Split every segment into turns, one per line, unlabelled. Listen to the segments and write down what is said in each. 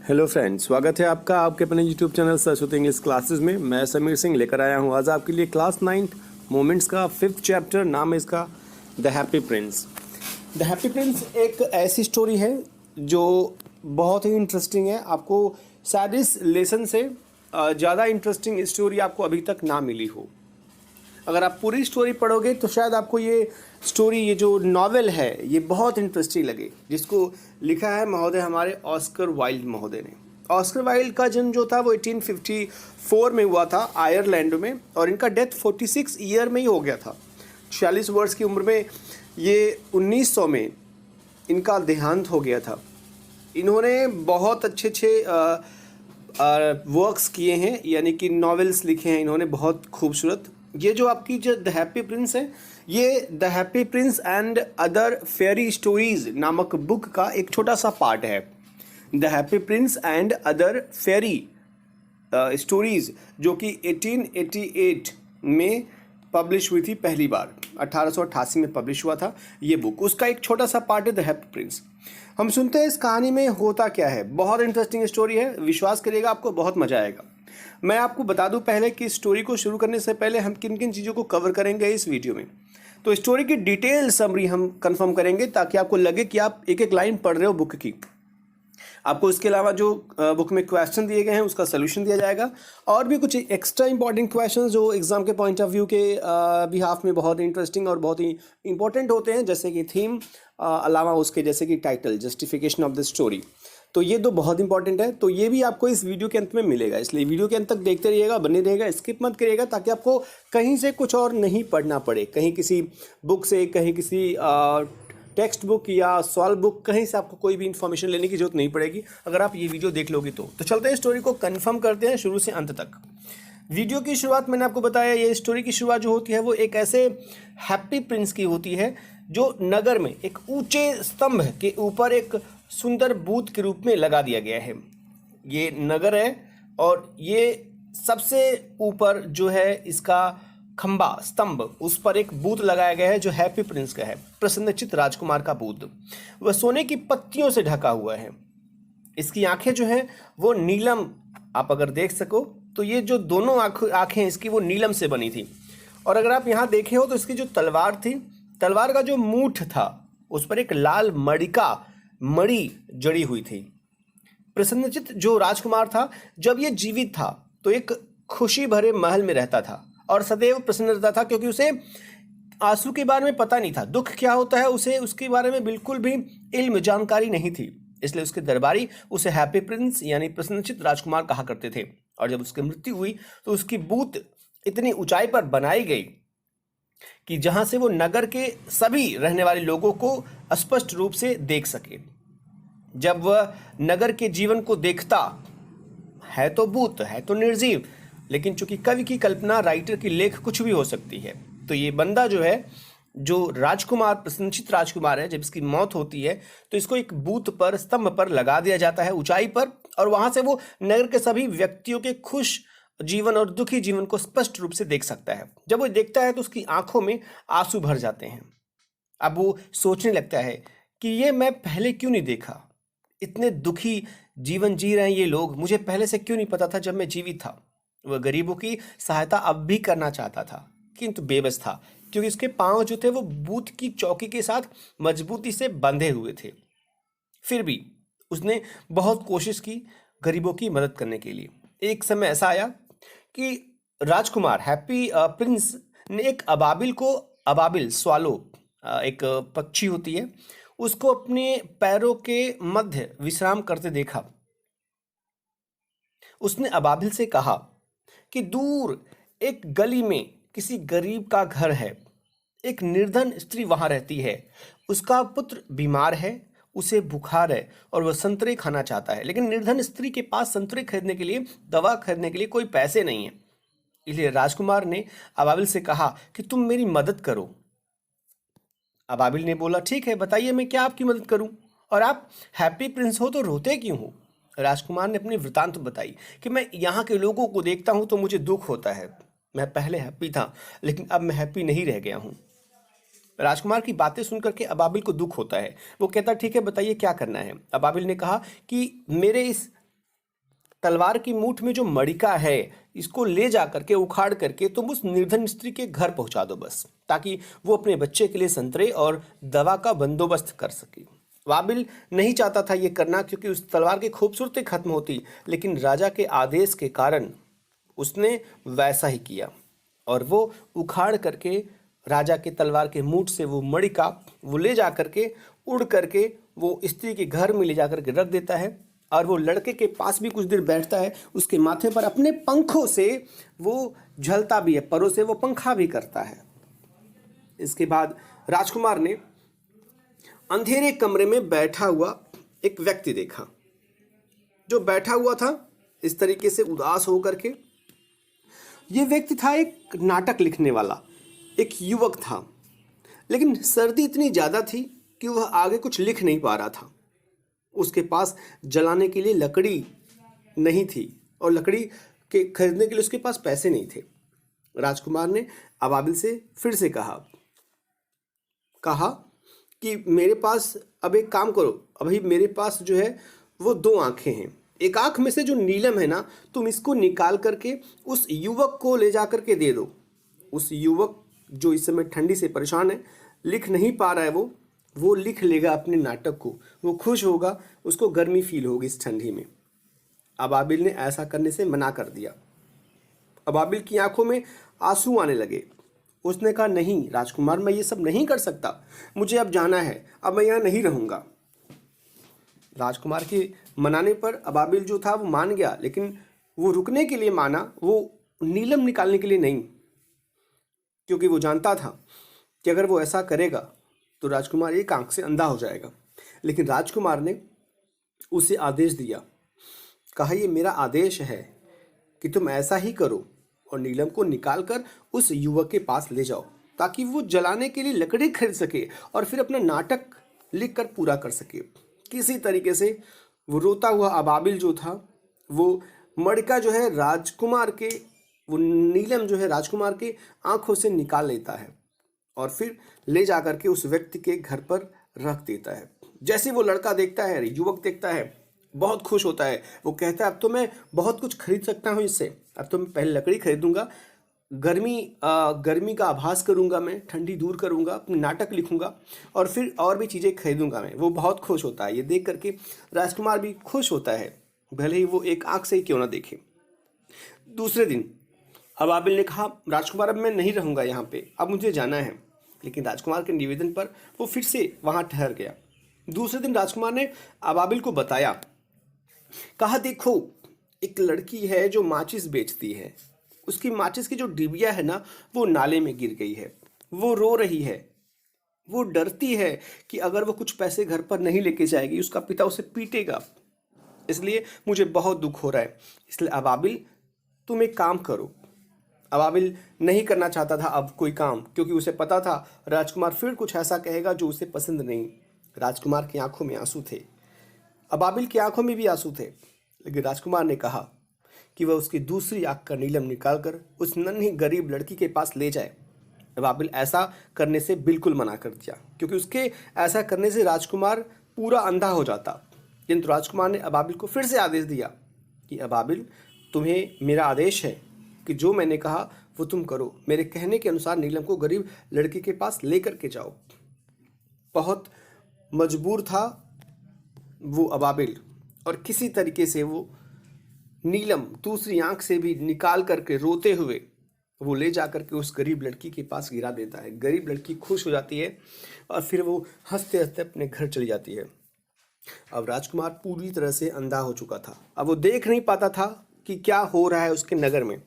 Hello friends, स्वागत है आपका आपके अपने YouTube channel Saraswati English classes में। मैं समीर सिंह लेकर आया हूँ आज आपके लिए क्लास 9 मोमेंट्स का 5th चैप्टर। नाम है इसका the happy Prince. The happy Prince एक ऐसी स्टोरी है जो बहुत ही इंटरेस्टिंग है। आपको शायद इस लेसन से ज़्यादा इंटरेस्टिंग स्टोरी आपको अभी तक ना मिली हो। अगर आप पूरी स्टोरी पढ़ोगे तो शायद आपको ये स्टोरी, ये जो नॉवेल है, ये बहुत इंटरेस्टिंग लगे। जिसको लिखा है महोदय हमारे ऑस्कर वाइल्ड महोदय ने। ऑस्कर वाइल्ड का जन्म जो था वो 1854 में हुआ था आयरलैंड में, और इनका डेथ 46 ईयर में ही हो गया था। 46 वर्ष की उम्र में ये 1900 में इनका देहांत हो गया था। इन्होंने बहुत अच्छे वर्क्स किए हैं, यानी कि नॉवेल्स लिखे हैं इन्होंने बहुत खूबसूरत। ये जो आपकी जो द हैप्पी प्रिंस है, ये the happy Prince and other fairy stories नामक बुक का एक छोटा सा पार्ट है। The happy Prince and other fairy stories, जो कि 1888 में पब्लिश हुई थी पहली बार। 1888 में पब्लिश हुआ था ये बुक। उसका एक छोटा सा पार्ट है द हैप्पी प्रिंस। हम सुनते हैं इस कहानी में होता क्या है। बहुत इंटरेस्टिंग स्टोरी है, विश्वास करिएगा आपको बहुत मजा आएगा। मैं आपको बता दूं पहले कि स्टोरी को शुरू करने से पहले हम किन किन चीज़ों को कवर करेंगे इस वीडियो में। तो स्टोरी की डिटेल समरी हम कंफर्म करेंगे ताकि आपको लगे कि आप एक एक लाइन पढ़ रहे हो बुक की। आपको इसके अलावा जो बुक में क्वेश्चन दिए गए हैं उसका सोल्यूशन दिया जाएगा, और भी कुछ एक्स्ट्रा इंपॉर्टेंट क्वेश्चन जो एग्जाम के पॉइंट ऑफ व्यू के बिहाफ में बहुत इंटरेस्टिंग और बहुत ही इंपॉर्टेंट होते हैं, जैसे कि थीम, अलावा उसके जैसे कि title, justification of the story. तो ये तो बहुत इंपॉर्टेंट है। तो ये भी आपको इस वीडियो के अंत में मिलेगा, इसलिए वीडियो के अंत तक देखते रहिएगा, बने रहिएगा, स्किप मत करिएगा, ताकि आपको कहीं से कुछ और नहीं पढ़ना पड़े। कहीं किसी बुक से, कहीं किसी टेक्स्ट बुक या सॉल्व बुक, कहीं से आपको कोई भी इन्फॉर्मेशन लेने की जरूरत नहीं पड़ेगी अगर आप ये वीडियो देख लोगे तो चलते हैं स्टोरी को कंफर्म करते हैं शुरू से अंत तक। वीडियो की शुरुआत मैंने आपको बताया, ये स्टोरी की शुरुआत जो होती है वो एक ऐसे हैप्पी प्रिंस की होती है जो नगर में एक ऊंचे स्तंभ के ऊपर एक सुंदर बूथ के रूप में लगा दिया गया है। ये नगर है और ये सबसे ऊपर जो है इसका खंबा, स्तंभ, उस पर एक बूथ लगाया गया है जो हैप्पी प्रिंस का है, प्रसन्नचित्त राजकुमार का बूथ। वह सोने की पत्तियों से ढका हुआ है। इसकी आंखें जो हैं वो नीलम, आप अगर देख सको तो ये जो दोनों आंखें इसकी वो नीलम से बनी थी। और अगर आप यहाँ देखे हो तो इसकी जो तलवार थी, तलवार का जो मूठ था उस पर एक लाल मणि जड़ी हुई थी। प्रसन्नचित्त जो राजकुमार था, जब ये जीवित था तो एक खुशी भरे महल में रहता था और सदैव प्रसन्न रहता था, क्योंकि उसे आंसू के बारे में पता नहीं था। दुख क्या होता है उसे उसके बारे में बिल्कुल भी इल्म, जानकारी नहीं थी। इसलिए उसके दरबारी उसे हैप्पी प्रिंस यानी प्रसन्नचित्त राजकुमार कहा करते थे। और जब उसकी मृत्यु हुई तो उसकी बूथ इतनी ऊंचाई पर बनाई गई कि जहां से वो नगर के सभी रहने वाले लोगों को स्पष्ट रूप से देख सके। जब वह नगर के जीवन को देखता, है तो बूथ, है तो निर्जीव, लेकिन चूंकि कवि की कल्पना, राइटर की लेख कुछ भी हो सकती है, तो ये बंदा जो है, जो राजकुमार, प्रसन्नचित्त राजकुमार है, जब इसकी मौत होती है तो इसको एक बूथ पर, स्तंभ पर लगा दिया जाता है ऊंचाई पर, और वहां से वो नगर के सभी व्यक्तियों के खुश जीवन और दुखी जीवन को स्पष्ट रूप से देख सकता है। जब वो देखता है तो उसकी आंखों में आंसू भर जाते हैं। अब वो सोचने लगता है कि ये मैं पहले क्यों नहीं देखा, इतने दुखी जीवन जी रहे हैं ये लोग, मुझे पहले से क्यों नहीं पता था जब मैं जीवित था। वह गरीबों की सहायता अब भी करना चाहता था, किंतु बेबस था, क्योंकि उसके पांव जो थे वो बूथ की चौकी के साथ मजबूती से बंधे हुए थे। फिर भी उसने बहुत कोशिश की गरीबों की मदद करने के लिए। एक समय ऐसा आया कि राजकुमार हैप्पी प्रिंस ने एक अबाबिल स्वालो, एक पक्षी होती है, उसको अपने पैरों के मध्य विश्राम करते देखा। उसने अबाबिल से कहा कि दूर एक गली में किसी गरीब का घर है, एक निर्धन स्त्री वहां रहती है, उसका पुत्र बीमार है, उसे बुखार है और वह संतरे खाना चाहता है, लेकिन निर्धन स्त्री के पास संतरे खरीदने के लिए, दवा खरीदने के लिए कोई पैसे नहीं है। इसलिए राजकुमार ने अबाबिल से कहा कि तुम मेरी मदद करो। अबाबिल ने बोला, ठीक है, बताइए मैं क्या आपकी मदद करूं, और आप हैप्पी प्रिंस हो तो रोते क्यों हो। राजकुमार ने अपनी वृतांत बताई कि मैं यहाँ के लोगों को देखता हूं तो मुझे दुख होता है। मैं पहले हैप्पी था, लेकिन अब मैं हैप्पी नहीं रह गया हूं। राजकुमार की बातें सुनकर के अबाबिल को दुख होता है। वो कहता, ठीक है, बताइए क्या करना है। अबाबिल ने कहा कि मेरे इस तलवार की मूठ में जो मड़िका है इसको ले जा करके उखाड़ करके तुम उस निर्धन स्त्री के घर पहुंचा दो बस, ताकि वो अपने बच्चे के लिए संतरे और दवा का बंदोबस्त कर सके। वाबिल नहीं चाहता था ये करना, क्योंकि उस तलवार की खूबसूरती खत्म होती, लेकिन राजा के आदेश के कारण उसने वैसा ही किया और वो उखाड़ करके राजा के तलवार के मूठ से वो मड़िका वो ले जा करके उड़ करके वो स्त्री के घर में ले जा करके रख देता है। और वो लड़के के पास भी कुछ देर बैठता है, उसके माथे पर अपने पंखों से वो झलता भी है, परों से वो पंखा भी करता है। इसके बाद राजकुमार ने अंधेरे कमरे में बैठा हुआ एक व्यक्ति देखा, जो बैठा हुआ था इस तरीके से उदास होकर के। ये व्यक्ति था एक नाटक लिखने वाला, एक युवक था, लेकिन सर्दी इतनी ज़्यादा थी कि वह आगे कुछ लिख नहीं पा रहा था। उसके पास जलाने के लिए लकड़ी नहीं थी और लकड़ी के खरीदने के लिए उसके पास पैसे नहीं थे। राजकुमार ने अबाबिल से फिर से कहा कि मेरे पास अब एक काम करो, अभी मेरे पास जो है वो 2 आंखें हैं, एक आंख में से जो नीलम है ना, तुम इसको निकाल करके उस युवक को ले जा करके दे दो। उस युवक जो इस समय ठंडी से परेशान है, लिख नहीं पा रहा है, वो लिख लेगा अपने नाटक को, वो खुश होगा, उसको गर्मी फील होगी इस ठंडी में। अबाबिल ने ऐसा करने से मना कर दिया। अबाबिल की आंखों में आंसू आने लगे। उसने कहा, नहीं राजकुमार, मैं ये सब नहीं कर सकता, मुझे अब जाना है, अब मैं यहाँ नहीं रहूँगा। राजकुमार के मनाने पर अबाबिल जो था वो मान गया, लेकिन वो रुकने के लिए माना, वो नीलम निकालने के लिए नहीं, क्योंकि वो जानता था कि अगर वो ऐसा करेगा तो राजकुमार एक आंख से अंधा हो जाएगा। लेकिन राजकुमार ने उसे आदेश दिया, कहा, ये मेरा आदेश है कि तुम ऐसा ही करो और नीलम को निकाल कर उस युवक के पास ले जाओ, ताकि वो जलाने के लिए लकड़ी खरीद सके और फिर अपना नाटक लिख कर पूरा कर सके। किसी तरीके से वो रोता हुआ अबाबिल जो था, वो मड़का जो है राजकुमार के, वो नीलम जो है राजकुमार के आंखों से निकाल लेता है और फिर ले जा करके उस व्यक्ति के घर पर रख देता है। जैसे वो लड़का देखता है, युवक देखता है, बहुत खुश होता है। वो कहता है, अब तो मैं बहुत कुछ खरीद सकता हूँ इससे, अब तो मैं पहले लकड़ी खरीदूंगा, गर्मी का आभास करूंगा, मैं ठंडी दूर करूंगा, अपने नाटक लिखूंगा और फिर और भी चीज़ें खरीदूंगा मैं। वो बहुत खुश होता है, ये देख करके राजकुमार भी खुश होता है, भले ही वो एक आंख से ही क्यों ना देखे। दूसरे दिन अबाबिल ने कहा, राजकुमार अब मैं नहीं रहूँगा यहाँ पे, अब मुझे जाना है। लेकिन राजकुमार के निवेदन पर वो फिर से वहाँ ठहर गया। दूसरे दिन राजकुमार ने अबाबिल को बताया, कहा, देखो एक लड़की है जो माचिस बेचती है, उसकी माचिस की जो डिबिया है ना, वो नाले में गिर गई है, वो रो रही है, वो डरती है कि अगर वो कुछ पैसे घर पर नहीं लेके जाएगी उसका पिता उसे पीटेगा, इसलिए मुझे बहुत दुख हो रहा है। इसलिए अबाबिल तुम एक काम करो। अबाबिल नहीं करना चाहता था अब कोई काम, क्योंकि उसे पता था राजकुमार फिर कुछ ऐसा कहेगा जो उसे पसंद नहीं। राजकुमार की आंखों में आंसू थे, अबाबिल की आंखों में भी आंसू थे, लेकिन राजकुमार ने कहा कि वह उसकी दूसरी आंख का नीलम निकालकर उस नन्ही गरीब लड़की के पास ले जाए। अबाबिल ऐसा करने से बिल्कुल मना कर दिया, क्योंकि उसके ऐसा करने से राजकुमार पूरा अंधा हो जाता। किंतु राजकुमार ने अबाबिल को फिर से आदेश दिया कि अबाबिल, तुम्हें मेरा आदेश है कि जो मैंने कहा वो तुम करो, मेरे कहने के अनुसार नीलम को गरीब लड़की के पास लेकर के जाओ। बहुत मजबूर था वो अबाबिल, और किसी तरीके से वो नीलम दूसरी आंख से भी निकाल करके रोते हुए वो ले जा करके उस गरीब लड़की के पास गिरा देता है। गरीब लड़की खुश हो जाती है और फिर वो हंसते हंसते अपने घर चली जाती है। अब राजकुमार पूरी तरह से अंधा हो चुका था, अब वो देख नहीं पाता था कि क्या हो रहा है उसके नगर में।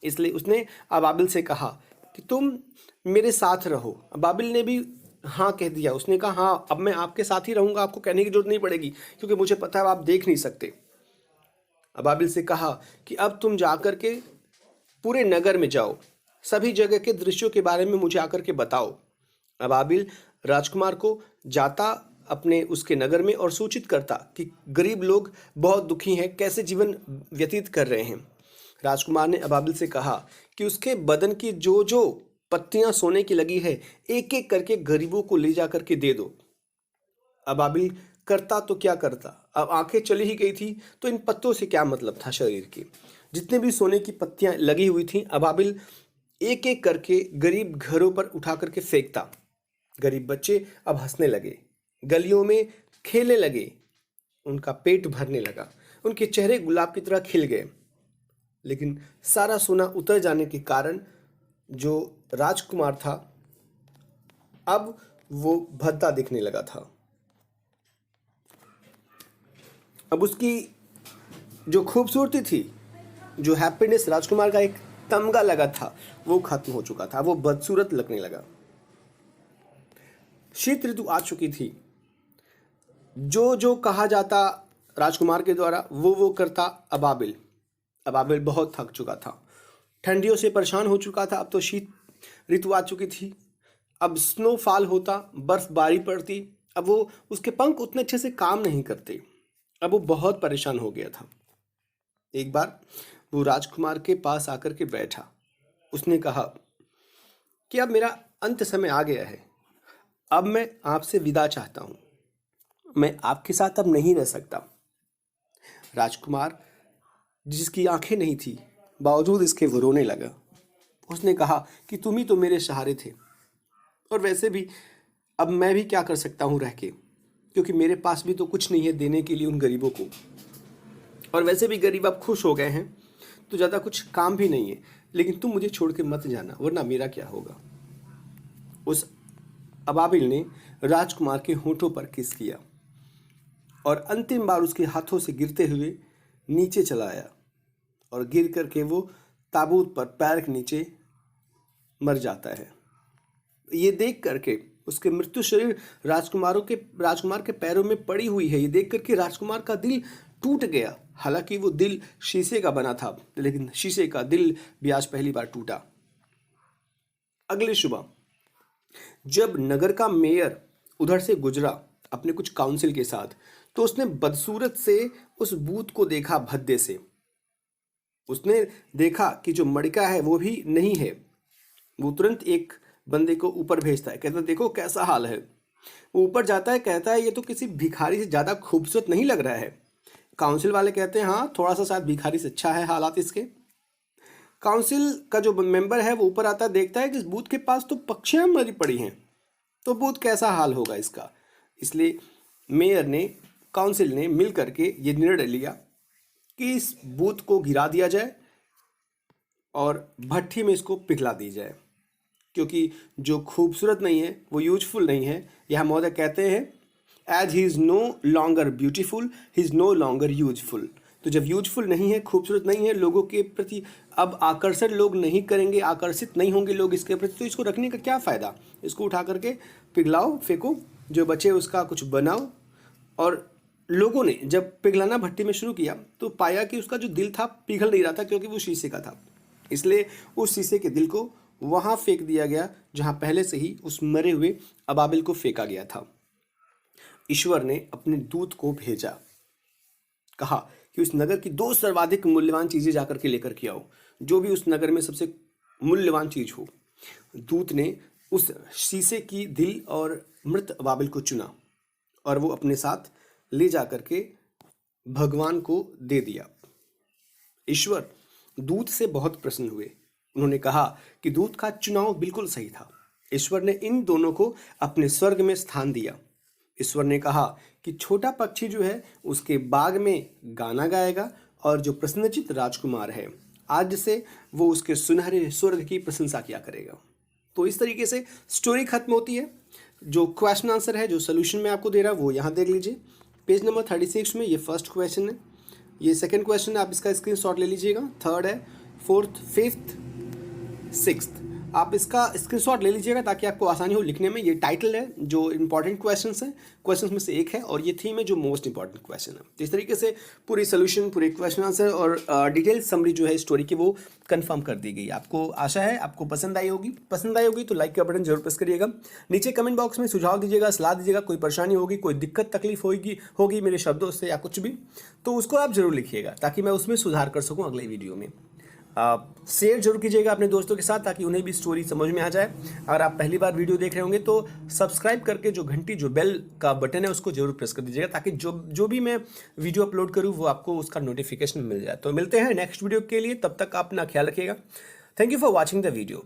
इसलिए उसने अबाबिल से कहा कि तुम मेरे साथ रहो। अबाबिल ने भी हाँ कह दिया। उसने कहा, हाँ अब मैं आपके साथ ही रहूँगा, आपको कहने की जरूरत नहीं पड़ेगी, क्योंकि मुझे पता है आप देख नहीं सकते। अबाबिल से कहा कि अब तुम जाकर के पूरे नगर में जाओ, सभी जगह के दृश्यों के बारे में मुझे आकर के बताओ। अबाबिल राजकुमार को जाता अपने उसके नगर में और सूचित करता कि गरीब लोग बहुत दुखी हैं, कैसे जीवन व्यतीत कर रहे हैं। राजकुमार ने अबाबिल से कहा कि उसके बदन की जो जो पत्तियां सोने की लगी है, एक एक करके गरीबों को ले जा करके दे दो। अबाबिल करता तो क्या करता, अब आंखें चली ही गई थी तो इन पत्तों से क्या मतलब था शरीर के। जितने भी सोने की पत्तियां लगी हुई थीं अबाबिल एक एक करके गरीब घरों पर उठा करके फेंकता। गरीब बच्चे अब हंसने लगे, गलियों में खेलने लगे, उनका पेट भरने लगा, उनके चेहरे गुलाब की तरह खिल गए। लेकिन सारा सोना उतर जाने के कारण जो राजकुमार था अब वो भद्दा दिखने लगा था। अब उसकी जो खूबसूरती थी, जो हैप्पीनेस राजकुमार का एक तमगा लगा था, वो खत्म हो चुका था, वो बदसूरत लगने लगा। शीत ऋतु आ चुकी थी। जो जो कहा जाता राजकुमार के द्वारा वो करता अबाबिल। अबाबिल बहुत थक चुका था, ठंडियों से परेशान हो चुका था। अब तो शीत ऋतु आ चुकी थी, अब स्नोफॉल होता, बर्फबारी पड़ती। अब वो उसके पंख उतने अच्छे से काम नहीं करते। अब वो बहुत परेशान हो गया था। एक बार वो राजकुमार के पास आकर के बैठा। उसने कहा कि अब मेरा अंत समय आ गया है, अब मैं आपसे विदा चाहता हूं, मैं आपके साथ अब नहीं रह सकता। राजकुमार जिसकी आंखें नहीं थी बावजूद इसके वो रोने लगा। उसने कहा कि तुम ही तो मेरे सहारे थे, और वैसे भी अब मैं भी क्या कर सकता हूँ रह के, क्योंकि मेरे पास भी तो कुछ नहीं है देने के लिए उन गरीबों को, और वैसे भी गरीब अब खुश हो गए हैं तो ज़्यादा कुछ काम भी नहीं है। लेकिन तुम मुझे छोड़ के मत जाना, वरना मेरा क्या होगा। उस अबाबिल ने राजकुमार के होठों पर किस किया और अंतिम बार उसके हाथों से गिरते हुए नीचे चला आया, और गिर करके वो ताबूत पर पैर के नीचे मर जाता है। ये देख करके उसके मृत्यु शरीर राजकुमार के पैरों में पड़ी हुई है। ये देख करके राजकुमार का दिल टूट गया। हालांकि वो दिल शीशे का बना था, लेकिन शीशे का दिल भी आज पहली बार टूटा। अगली सुबह जब नगर का मेयर उधर से गुजरा अपने कुछ काउंसिल के साथ, तो उसने बदसूरत से उस बूथ को देखा भद्दे से। उसने देखा कि जो मड़का है वो भी नहीं है। वो तुरंत एक बंदे को ऊपर भेजता है, कहता है देखो कैसा हाल है। वो ऊपर जाता है, कहता है ये तो किसी भिखारी से ज़्यादा खूबसूरत नहीं लग रहा है। काउंसिल वाले कहते हैं हाँ थोड़ा सा शायद भिखारी से अच्छा है हालात इसके। काउंसिल का जो मेंबर है वो ऊपर आता है, देखता है कि इस बूथ के पास तो पक्षियाँ मरी पड़ी हैं, तो बूथ कैसा हाल होगा इसका। इसलिए मेयर ने, काउंसिल ने मिल करके ये निर्णय लिया कि इस बूथ को गिरा दिया जाए और भट्ठी में इसको पिघला दी जाए, क्योंकि जो खूबसूरत नहीं है वो यूजफुल नहीं है। यह महोदय कहते हैं as he is no longer beautiful he is no longer useful. तो जब यूजफुल नहीं है, खूबसूरत नहीं है, लोगों के प्रति अब आकर्षण लोग नहीं करेंगे, आकर्षित नहीं होंगे लोग इसके प्रति, तो इसको रखने का क्या फ़ायदा। इसको उठा करके पिघलाओ, फेंको, जो बचे उसका कुछ बनाओ। और लोगों ने जब पिघलाना भट्टी में शुरू किया तो पाया कि उसका जो दिल था पिघल नहीं रहा था, क्योंकि वो शीशे का था। इसलिए उस शीशे के दिल को वहाँ फेंक दिया गया जहाँ पहले से ही उस मरे हुए अबाबिल को फेंका गया था। ईश्वर ने अपने दूत को भेजा, कहा कि उस नगर की 2 सर्वाधिक मूल्यवान चीजें जाकर के लेकर के आओ, जो भी उस नगर में सबसे मूल्यवान चीज हो। दूत ने उस शीशे की दिल और मृत अबाबिल को चुना और वो अपने साथ ले जाकर के भगवान को दे दिया। ईश्वर दूत से बहुत प्रसन्न हुए। उन्होंने कहा कि दूत का चुनाव बिल्कुल सही था। ईश्वर ने इन दोनों को अपने स्वर्ग में स्थान दिया। ईश्वर ने कहा कि छोटा पक्षी जो है उसके बाग में गाना गाएगा, और जो प्रसन्नचित्त राजकुमार है आज से वो उसके सुनहरे स्वर्ग की प्रशंसा किया करेगा। तो इस तरीके से स्टोरी खत्म होती है। जो क्वेश्चन आंसर है, जो सोल्यूशन मैं आपको दे रहा हूँ वो यहाँ देख लीजिए। पेज नंबर 36 में ये फर्स्ट क्वेश्चन है, ये सेकंड क्वेश्चन है, आप इसका स्क्रीनशॉट ले लीजिएगा। थर्ड है, फोर्थ, फिफ्थ, सिक्स्थ, आप इसका स्क्रीनशॉट ले लीजिएगा ताकि आपको आसानी हो लिखने में। ये टाइटल है जो इंपॉर्टेंट क्वेश्चंस हैं, क्वेश्चंस में से एक है, और ये थीम है जो मोस्ट इंपॉर्टेंट क्वेश्चन है। तो इस तरीके से पूरी सोल्यूशन, पूरे क्वेश्चन आंसर और डिटेल समरी जो है स्टोरी की वो कंफर्म कर दी गई। आपको आशा है आपको पसंद आई होगी तो लाइक का बटन जरूर प्रेस करिएगा। नीचे कमेंट बॉक्स में सुझाव दीजिएगा, सलाह दीजिएगा, कोई परेशानी होगी, कोई दिक्कत तकलीफ होगी मेरे शब्दों से या कुछ भी, तो उसको आप जरूर लिखिएगा ताकि मैं उसमें सुधार कर सकूँ अगले वीडियो में। शेयर जरूर कीजिएगा अपने दोस्तों के साथ ताकि उन्हें भी स्टोरी समझ में आ जाए। अगर आप पहली बार वीडियो देख रहे होंगे तो सब्सक्राइब करके जो घंटी जो बेल का बटन है उसको जरूर प्रेस कर दीजिएगा ताकि जो भी मैं वीडियो अपलोड करूँ वो आपको उसका नोटिफिकेशन मिल जाए। तो मिलते हैं नेक्स्ट वीडियो के लिए, तब तक आप अपना ख्याल रखिएगा। Thank you for watching the video.